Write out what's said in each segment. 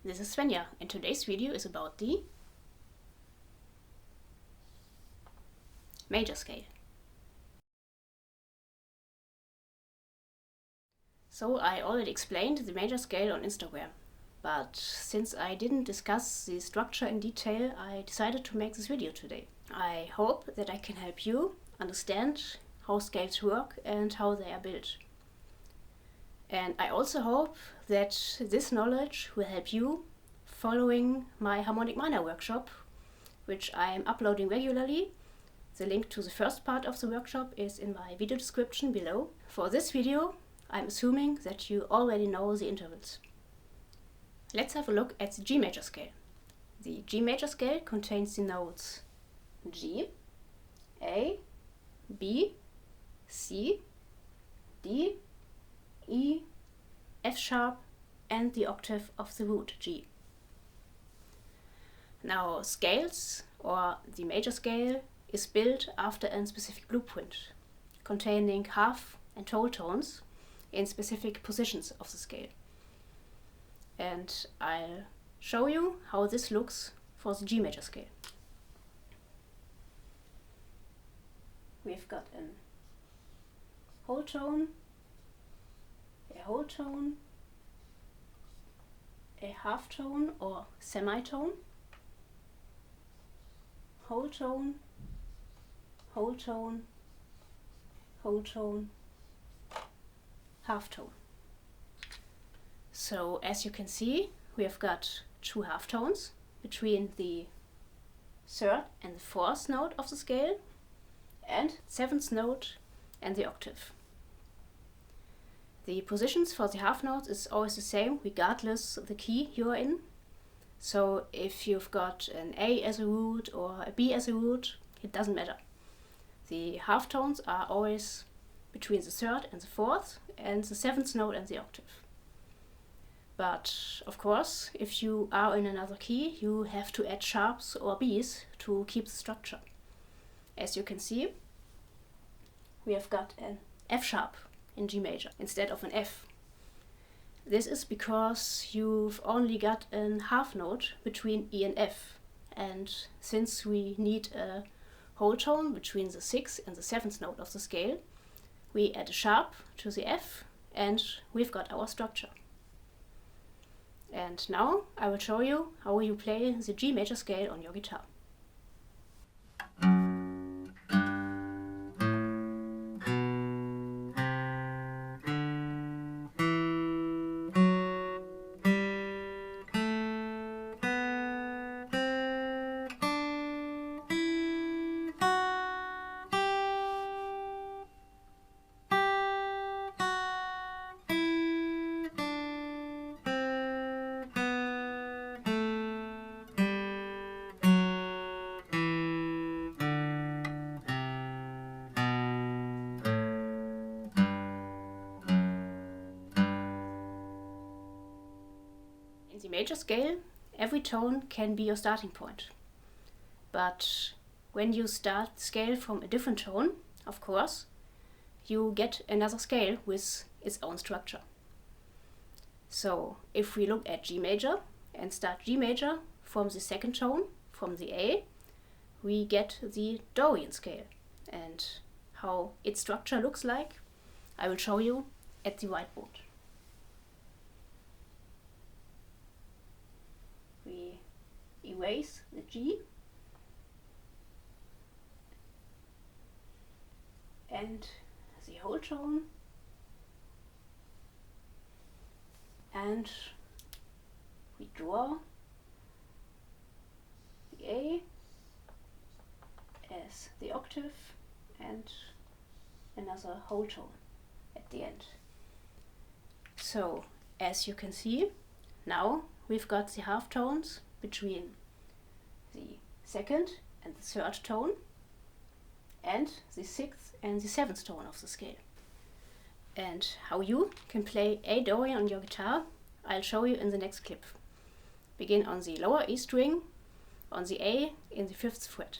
This is Svenja, and today's video is about the major scale. So I already explained the major scale on Instagram, but since I didn't discuss the structure in detail, I decided to make this video today. I hope that I can help you understand how scales work and how they are built. And I also hope that this knowledge will help you following my harmonic minor workshop, which I am uploading regularly. The link to the first part of the workshop is in my video description below. For this video, I'm assuming that you already know the intervals. Let's have a look at the G major scale. The G major scale contains the notes G, A, B, C, D, E, F sharp, and the octave of the root G. Now, scales, or the major scale, is built after a specific blueprint, containing half and whole tones in specific positions of the scale. And I'll show you how this looks for the G major scale. We've got a whole tone, a half tone or semitone, whole tone, whole tone, whole tone, half tone. So as you can see, we have got two half tones between the third and the fourth note of the scale, and seventh note and the octave. The positions for the half notes is always the same regardless of the key you are in. So if you've got an A as a root or a B as a root, it doesn't matter. The half tones are always between the third and the fourth and the seventh note and the octave. But of course, if you are in another key, you have to add sharps or Bs to keep the structure. As you can see, we have got an F sharp in G major instead of an F. This is because you've only got a half note between E and F, and since we need a whole tone between the sixth and the seventh note of the scale, we add a sharp to the F and we've got our structure. And now I will show you how you play the G major scale on your guitar. In the major scale, every tone can be your starting point. But when you start the scale from a different tone, of course, you get another scale with its own structure. So if we look at G major and start G major from the second tone, from the A, we get the Dorian scale. And how its structure looks like, I will show you at the whiteboard. We erase the G and the whole tone, and we draw the A as the octave and another whole tone at the end. So as you can see, now we've got the half tones between the second and the third tone and the sixth and the seventh tone of the scale. And how you can play A Dorian on your guitar, I'll show you in the next clip. Begin on the lower E string, on the A in the 5th fret.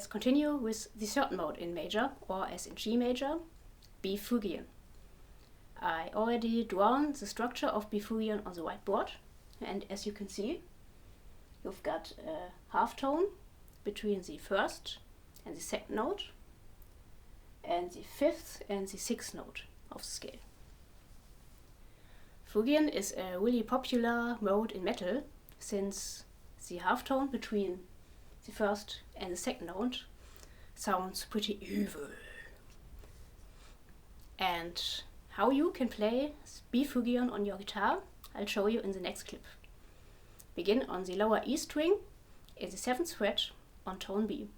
let's continue with the third mode in major, or as in G major, B fugian. I already drawn the structure of B fugian on the whiteboard, and as you can see, you've got a half tone between the first and the second note, and the fifth and the sixth note of the scale. Fugian is a really popular mode in metal, since the half tone between the first and the second note sounds pretty evil. And how you can play B fugian on your guitar, I'll show you in the next clip. Begin on the lower E string in the 7th fret on tone B.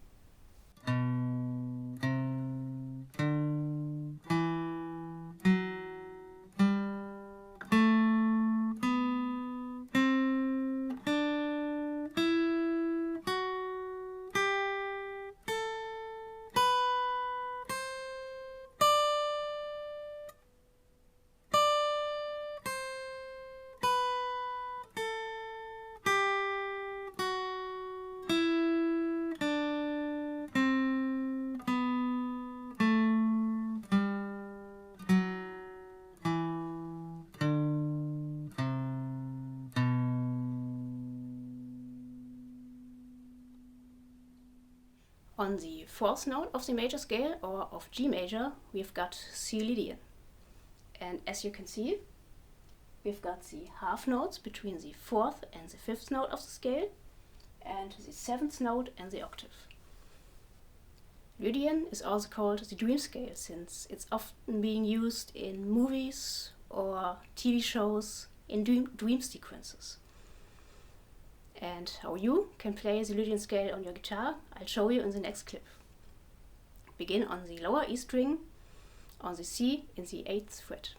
On the 4th note of the major scale, or of G major, we've got C Lydian. And as you can see, we've got the half notes between the 4th and the 5th note of the scale, and the 7th note and the octave. Lydian is also called the dream scale, since it's often being used in movies or TV shows in dream sequences. And how you can play the Lydian scale on your guitar, I'll show you in the next clip. Begin on the lower E string, on the C in the 8th fret.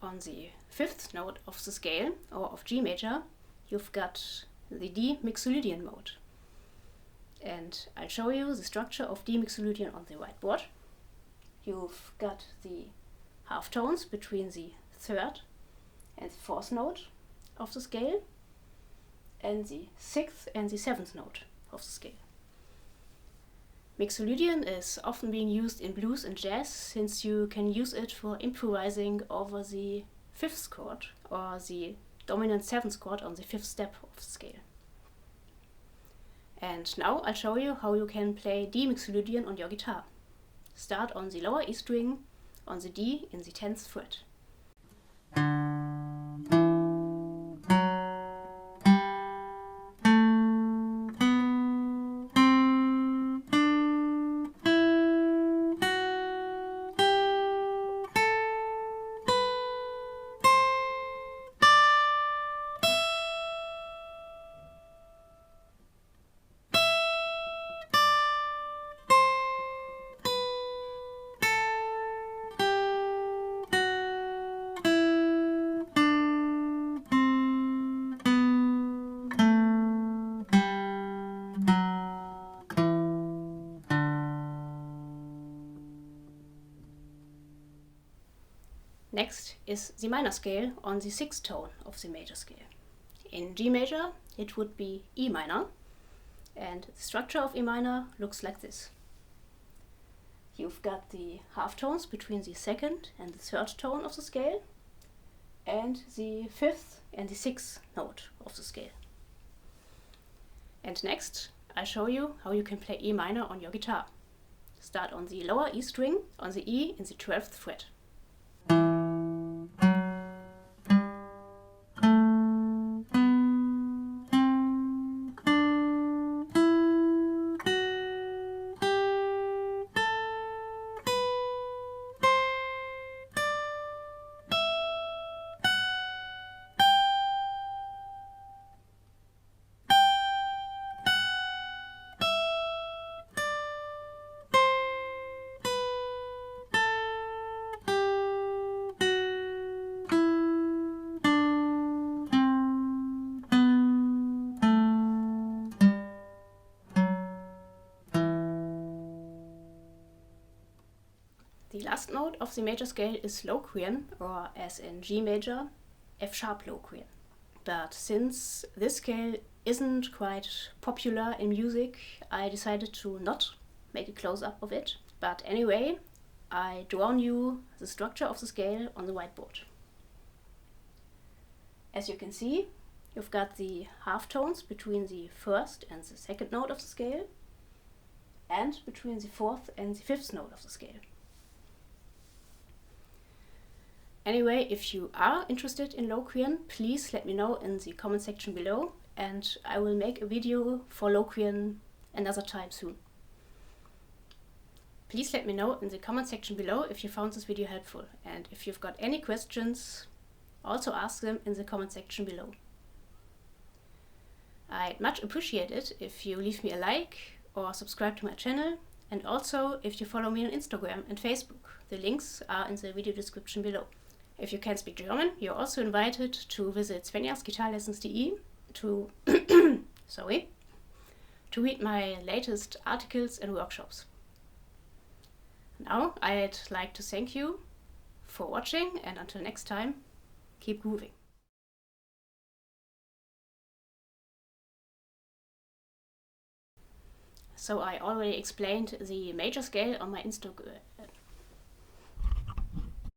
On the 5th note of the scale, or of G major, you've got the D mixolydian mode. And I'll show you the structure of D mixolydian on the whiteboard. You've got the half tones between the 3rd and the 4th note of the scale, and the 6th and the 7th note of the scale. Mixolydian is often being used in blues and jazz, since you can use it for improvising over the 5th chord or the dominant 7th chord on the 5th step of the scale. And now I'll show you how you can play D mixolydian on your guitar. Start on the lower E string on the D in the 10th fret. Next is the minor scale on the 6th tone of the major scale. In G major, it would be E minor, and the structure of E minor looks like this. You've got the half tones between the 2nd and the 3rd tone of the scale, and the 5th and the 6th note of the scale. And next, I show you how you can play E minor on your guitar. Start on the lower E string on the E in the 12th fret. The last note of the major scale is Locrian, or as in G major, F sharp Locrian. But since this scale isn't quite popular in music, I decided to not make a close-up of it. But anyway, I drawn you the structure of the scale on the whiteboard. As you can see, you've got the half tones between the first and the second note of the scale, and between the fourth and the fifth note of the scale. Anyway, if you are interested in Locrian, please let me know in the comment section below, and I will make a video for Locrian another time soon. Please let me know in the comment section below if you found this video helpful, and if you've got any questions, also ask them in the comment section below. I'd much appreciate it if you leave me a like or subscribe to my channel, and also if you follow me on Instagram and Facebook. The links are in the video description below. If you can speak German, you're also invited to visit svenjasguitarlessons.de to to read my latest articles and workshops. Now I'd like to thank you for watching, and until next time, keep grooving. So I already explained the major scale on my Instagram.